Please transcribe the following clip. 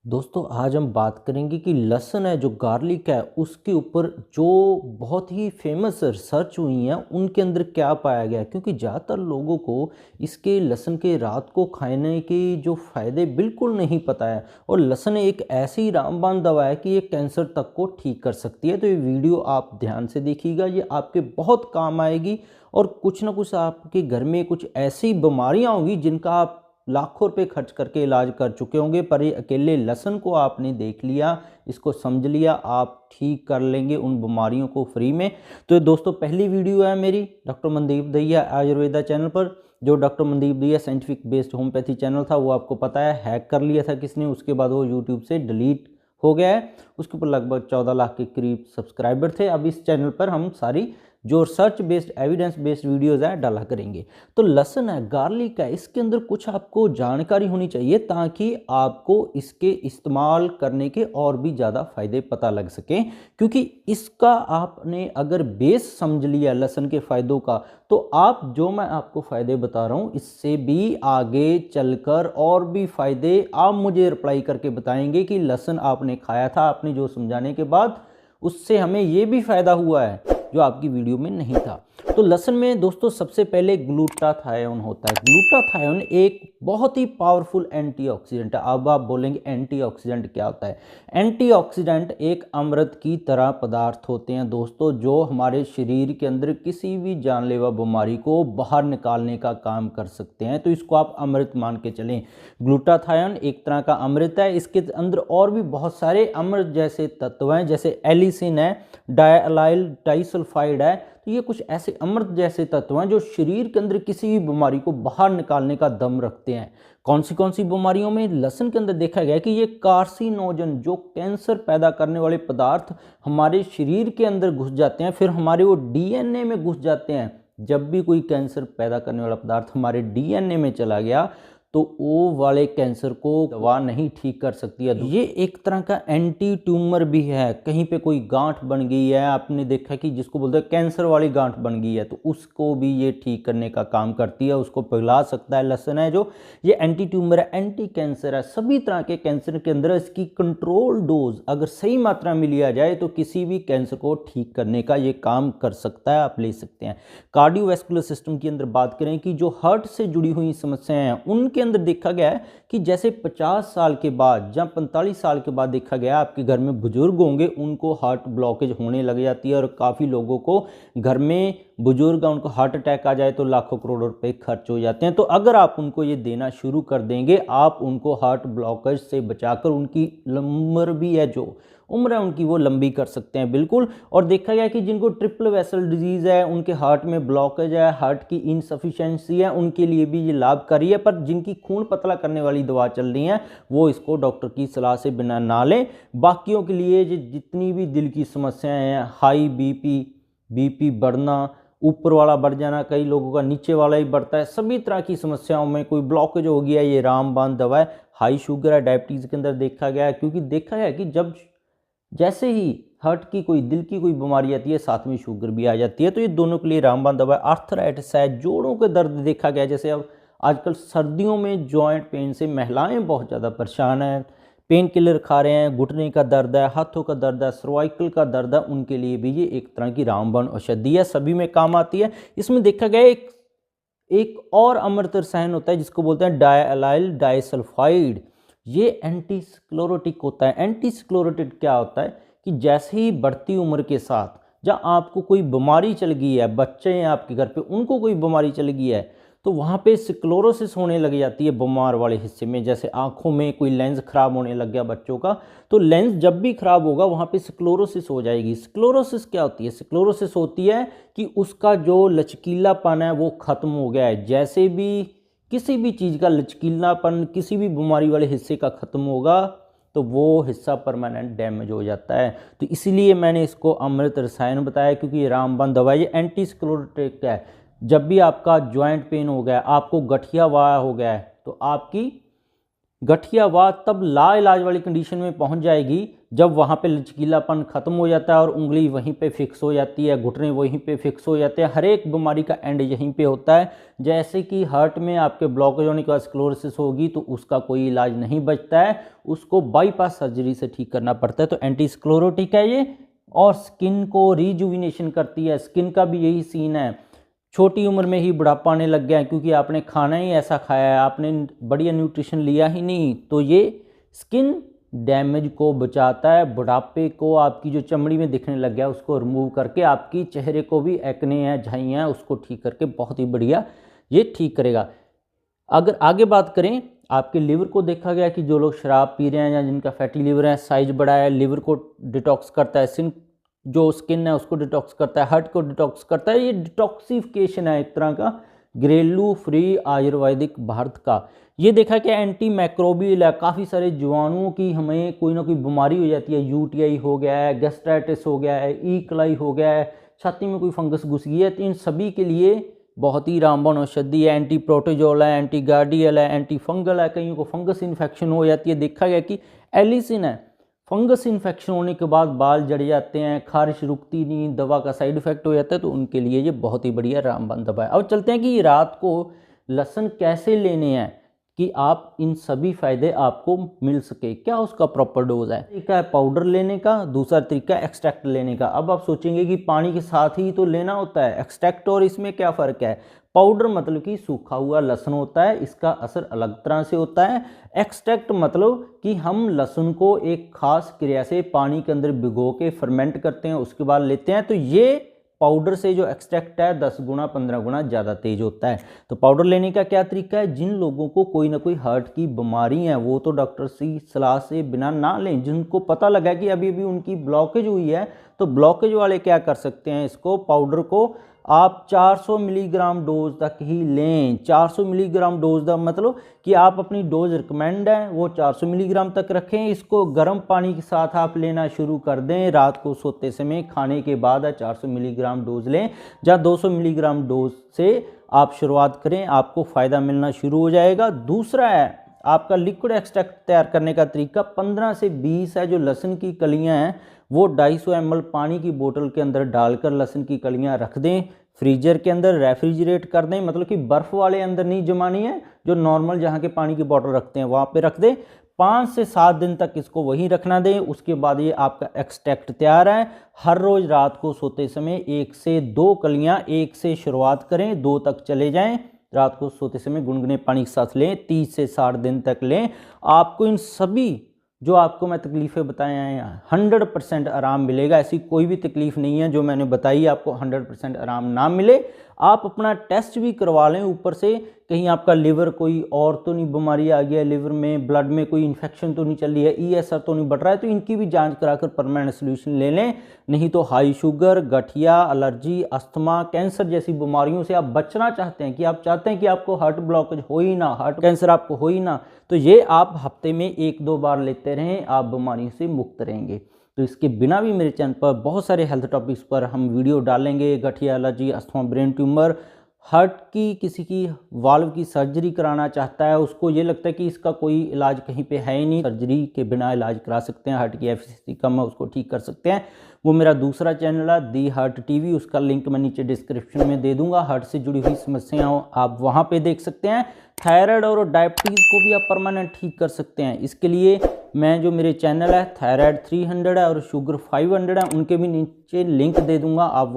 दोस्तों आज हम बात करेंगे कि लहसुन है जो गार्लिक है उसके ऊपर जो बहुत ही फेमस रिसर्च हुई हैं उनके अंदर क्या पाया गया है। क्योंकि ज़्यादातर लोगों को इसके लहसुन के रात को खाने के जो फ़ायदे बिल्कुल नहीं पता है। और लहसुन एक ऐसी रामबाण दवा है कि ये कैंसर तक को ठीक कर सकती है। तो ये वीडियो आप ध्यान से देखिएगा, ये आपके बहुत काम आएगी। और कुछ ना कुछ आपके घर में कुछ ऐसी बीमारियां होंगी जिनका आप लाखों रुपए खर्च करके इलाज कर चुके होंगे, पर ये अकेले लहसुन को आपने देख लिया, इसको समझ लिया, आप ठीक कर लेंगे उन बीमारियों को फ्री में। तो ये दोस्तों पहली वीडियो है मेरी डॉक्टर मनदीप दहिया आयुर्वेदा चैनल पर। जो doctor Mandeep Dahiya scientific based homeopathy channel था वो आपको पता है हैक कर लिया था किसने, उसके बाद वो यूट्यूब से डिलीट हो गया है। उसके ऊपर लगभग 14 लाख के करीब सब्सक्राइबर थे। अब इस चैनल पर हम सारी जो research based evidence based videos हैं डाला करेंगे। तो लहसुन है, गार्लिक है, इसके अंदर कुछ आपको जानकारी होनी चाहिए ताकि आपको इसके इस्तेमाल करने के और भी ज़्यादा फ़ायदे पता लग सकें। क्योंकि इसका आपने अगर बेस समझ लिया लहसुन के फ़ायदों का, तो आप जो मैं आपको फ़ायदे बता रहा हूँ इससे भी आगे चलकर और भी फ़ायदे आप मुझे रिप्लाई करके बताएंगे कि लहसुन आपने खाया था, आपने जो समझाने के बाद उससे हमें ये भी फ़ायदा हुआ है जो आपकी वीडियो में नहीं था। तो लहसुन में दोस्तों सबसे पहले ग्लूटाथायोन होता है। ग्लूटाथायोन एक बहुत ही पावरफुल एंटीऑक्सीडेंट है। अब आप बोलेंगे एंटीऑक्सीडेंट क्या होता है? एंटीऑक्सीडेंट एक अमृत की तरह पदार्थ होते हैं दोस्तों, जो हमारे शरीर के अंदर किसी भी जानलेवा बीमारी को बाहर निकालने का काम कर सकते हैं। तो इसको आप अमृत मान के चलें। ग्लूटाथायोन एक तरह का अमृत है। इसके अंदर और भी बहुत सारे अमृत जैसे तत्व हैं, जैसे एलिसिन है, डायलाइल डाइसल्फाइड है। तो ये कुछ ऐसे अमृत जैसे तत्व हैं जो शरीर के अंदर किसी भी बीमारी को बाहर निकालने का दम रखते हैं। कौन सी बीमारियों में? लहसुन के अंदर देखा गया कि ये कार्सिनोजन जो कैंसर पैदा करने वाले पदार्थ हमारे शरीर के अंदर घुस जाते हैं, फिर हमारे वो डीएनए में घुस जाते हैं। जब भी कोई कैंसर पैदा करने वाला पदार्थ हमारे डीएनए में चला गया तो वो वाले कैंसर को दवा नहीं ठीक कर सकती है। ये एक तरह का एंटी ट्यूमर भी है। कहीं पे कोई गांठ बन गई है, आपने देखा कि जिसको बोलते हैं कैंसर वाली गांठ बन गई है, तो उसको भी ये ठीक करने का काम करती है, उसको पिघला सकता है। लहसुन है जो ये एंटी ट्यूमर है, एंटी कैंसर है। सभी तरह के कैंसर के अंदर इसकी कंट्रोल डोज अगर सही मात्रा में लिया जाए तो किसी भी कैंसर को ठीक करने का ये काम कर सकता है, आप ले सकते हैं। कार्डियोवैस्कुलर सिस्टम के अंदर बात करें कि जो हार्ट से जुड़ी हुई समस्याएं हैं उनके अंदर देखा गया है कि जैसे 50 साल के बाद या 45 साल के बाद देखा गया आपके घर में बुजुर्ग होंगे उनको हार्ट ब्लॉकेज होने लग जाती है। और काफ़ी लोगों को घर में बुजुर्ग उनको हार्ट अटैक आ जाए तो लाखों करोड़ों रुपए खर्च हो जाते हैं। तो अगर आप उनको ये देना शुरू कर देंगे, आप उनको हार्ट ब्लॉकेज से बचाकर उनकी उम्र भी है, जो उम्र है उनकी वो लंबी कर सकते हैं बिल्कुल। और देखा गया कि जिनको ट्रिपल वेसल डिजीज़ है, उनके हार्ट में ब्लॉकेज है, हार्ट की इनसफिशिएंसी है, उनके लिए भी ये लाभकारी है। पर जिनकी खून पतला करने वाली दवा चल रही है वो इसको डॉक्टर की सलाह से बिना ना लें। बाकियों के लिए जितनी भी दिल की समस्याएं हैं, हाई बीपी बढ़ना, ऊपर वाला बढ़ जाना, कई लोगों का नीचे वाला ही बढ़ता है, सभी तरह की समस्याओं में कोई ब्लॉकेज हो गया, ये रामबाण दवा है। हाई शुगर है, डायबिटीज़ के अंदर देखा गया है, क्योंकि देखा गया कि जब जैसे ही हार्ट की कोई दिल की कोई बीमारी आती है साथ में शुगर भी आ जाती है। तो ये दोनों के लिए रामबाण दवा है। आर्थराइटिस है, जोड़ों के दर्द देखा गया, जैसे अब आजकल सर्दियों में जॉइंट पेन से महिलाएं बहुत ज़्यादा परेशान हैं, पेन किलर खा रहे हैं, घुटने का दर्द है, हाथों का दर्द है, सर्वाइकल का दर्द है, उनके लिए भी ये एक तरह की रामबाण औषधि है, सभी में काम आती है। इसमें देखा गया एक और अमृत रसायन होता है जिसको बोलते हैं डायलाइल डाइसल्फाइड। ये एंटी स्क्लेरोटिक होता है। एंटी स्क्लेरोटिक क्या होता है कि जैसे ही बढ़ती उम्र के साथ जब आपको कोई बीमारी चल गई है, बच्चे हैं आपके घर पे उनको कोई बीमारी चल गई है, तो वहाँ पे स्क्लेरोसिस होने लग जाती है बीमार वाले हिस्से में। जैसे आंखों में कोई लेंस खराब होने लग गया बच्चों का, तो लेंस जब भी खराब होगा वहाँ पे स्क्लेरोसिस हो जाएगी। स्क्लेरोसिस क्या होती है? स्क्लेरोसिस होती है कि उसका जो लचकीलापन है वो खत्म हो गया है। जैसे भी किसी भी चीज़ का लचकीलापन किसी भी बीमारी वाले हिस्से का खत्म होगा तो वो हिस्सा परमानेंट डैमेज हो जाता है। तो इसीलिए मैंने इसको अमृत रसायन बताया, क्योंकि ये रामबाण दवा ये एंटी स्क्लेरोटिक है। जब भी आपका जॉइंट पेन हो गया, आपको गठिया वात हो गया है, तो आपकी गठिया वात तब ला इलाज वाली कंडीशन में पहुंच जाएगी जब वहाँ पे लचकीलापन ख़त्म हो जाता है और उंगली वहीं पे फिक्स हो जाती है, घुटने वहीं पे फिक्स हो जाते हैं, हर एक बीमारी का एंड यहीं पे होता है। जैसे कि हार्ट में आपके ब्लॉकेज होने के बाद स्क्लेरोसिस होगी तो उसका कोई इलाज नहीं बचता है, उसको बाईपास सर्जरी से ठीक करना पड़ता है। तो एंटी स्क्लेरोटिक है ये, और स्किन को रिजुविनेशन करती है। स्किन का भी यही सीन है, छोटी उम्र में ही बुढ़ापा आने लग गया है क्योंकि आपने खाना ही ऐसा खाया है, आपने बढ़िया न्यूट्रिशन लिया ही नहीं। तो ये स्किन डैमेज को बचाता है, बुढ़ापे को, आपकी जो चमड़ी में दिखने लग गया उसको रिमूव करके, आपकी चेहरे को भी एक्ने हैं, झाइयाँ हैं, उसको ठीक करके बहुत ही बढ़िया ये ठीक करेगा। अगर आगे बात करें, आपके लिवर को देखा गया कि जो लोग शराब पी रहे हैं या जिनका फैटी लिवर है, साइज बड़ा है, लिवर को डिटॉक्स करता है, जो स्किन है उसको डिटॉक्स करता है, हार्ट को डिटॉक्स करता है। ये डिटॉक्सिफिकेशन है एक तरह का, घरेलू फ्री आयुर्वेदिक भारत का। ये देखा कि एंटी मैक्रोबियल है, काफ़ी सारे जीवाणुओं की हमें कोई ना कोई बीमारी हो जाती है, यूटीआई हो गया है, गैस्ट्राइटिस हो गया है, ई कलाई हो गया है, छाती में कोई फंगस घुस गई है, तो इन सभी के लिए बहुत ही रामबाण औषधि है। एंटी प्रोटोजोल है, एंटी गार्डियल है, एंटी फंगल है, कईयों को फंगस इन्फेक्शन हो जाती है, देखा गया कि एलिसिन है, फंगस इन्फेक्शन होने के बाद बाल जड़ जाते हैं, खारिश रुकती नहीं, दवा का साइड इफेक्ट हो जाता है, तो उनके लिए ये बहुत ही बढ़िया रामबाण दवा है। अब चलते हैं कि रात को लहसुन कैसे लेने हैं कि आप इन सभी फायदे आपको मिल सके, क्या उसका प्रॉपर डोज है। तरीका है पाउडर लेने का, दूसरा तरीका है एक्सट्रैक्ट लेने का। अब आप सोचेंगे कि पानी के साथ ही तो लेना होता है, एक्सट्रैक्ट और इसमें क्या फ़र्क है। पाउडर मतलब कि सूखा हुआ लहसुन होता है, इसका असर अलग तरह से होता है। एक्सट्रैक्ट मतलब कि हम लहसुन को एक खास क्रिया से पानी के अंदर भिगो के फर्मेंट करते हैं, उसके बाद लेते हैं। तो ये पाउडर से जो एक्सट्रैक्ट है 10 गुना 15 गुना ज़्यादा तेज होता है। तो पाउडर लेने का क्या तरीका है, जिन लोगों को कोई ना कोई हार्ट की बीमारी है वो तो डॉक्टर की सलाह से बिना ना लें। जिनको पता लगा कि अभी अभी उनकी ब्लॉकेज हुई है, तो ब्लॉकेज वाले क्या कर सकते हैं, इसको पाउडर को आप 400 मिलीग्राम डोज तक ही लें। 400 मिलीग्राम डोज का मतलब कि आप अपनी डोज रिकमेंड है वो 400 मिलीग्राम तक रखें। इसको गर्म पानी के साथ आप लेना शुरू कर दें, रात को सोते समय खाने के बाद 400 मिलीग्राम डोज लें, या 200 मिलीग्राम डोज से आप शुरुआत करें, आपको फ़ायदा मिलना शुरू हो जाएगा। दूसरा है आपका लिक्विड एक्सट्रैक्ट तैयार करने का तरीका। 15 से 20 है जो लहसुन की कलियां हैं वो 250 ml पानी की बोतल के अंदर डालकर लहसुन की कलियां रख दें, फ्रीजर के अंदर रेफ्रिजरेट कर दें, मतलब कि बर्फ़ वाले अंदर नहीं जमानी है, जो नॉर्मल जहाँ के पानी की बोतल रखते हैं वहाँ पे रख दें। 5 से 7 दिन तक इसको वहीं रखना दें, उसके बाद ये आपका एक्सट्रैक्ट तैयार है। हर रोज़ रात को सोते समय 1 से 2 कलियाँ, 1 से शुरुआत करें, 2 तक चले जाएं, रात को सोते समय गुनगुने पानी के साथ लें, 30 से 60 दिन तक लें। आपको इन सभी जो आपको मैं तकलीफ़ें बताए हैं 100% आराम मिलेगा। ऐसी कोई भी तकलीफ़ नहीं है जो मैंने बताई आपको 100% आराम ना मिले। आप अपना टेस्ट भी करवा लें ऊपर से, कहीं आपका लिवर कोई और तो नहीं बीमारी आ गया है, लिवर में ब्लड में कोई इन्फेक्शन तो नहीं चल रही है, ESR तो नहीं बढ़ रहा है, तो इनकी भी जांच कराकर परमानेंट सोल्यूशन ले लें। नहीं तो हाई शुगर, गठिया, एलर्जी, अस्थमा, कैंसर जैसी बीमारियों से आप बचना चाहते हैं, कि आप चाहते हैं कि आपको हार्ट ब्लॉकेज हो ही ना, हार्ट कैंसर आपको हो ही ना, तो ये आप हफ्ते में 1-2 बार लेते रहें, आप बीमारी से मुक्त रहेंगे। तो इसके बिना भी मेरे चैनल पर बहुत सारे हेल्थ टॉपिक्स पर हम वीडियो डालेंगे, गठिया, allergy, asthma, brain tumour, heart की किसी की वाल्व की सर्जरी कराना चाहता है, उसको ये लगता है कि इसका कोई इलाज कहीं पे है ही नहीं, सर्जरी के बिना इलाज करा सकते हैं, हार्ट की एफिशिएंसी कम है उसको ठीक कर सकते हैं। वो मेरा दूसरा चैनल है दी हार्ट टीवी, उसका लिंक मैं नीचे डिस्क्रिप्शन में दे दूंगा। हार्ट से जुड़ी हुई समस्याएं आप वहाँ पे देख सकते हैं। थायराइड और डायबिटीज़ को भी आप परमानेंट ठीक कर सकते हैं। इसके लिए मैं जो मेरे चैनल है थायराइड 300 है और शुगर 500 है, उनके भी नीचे लिंक दे दूंगा, आप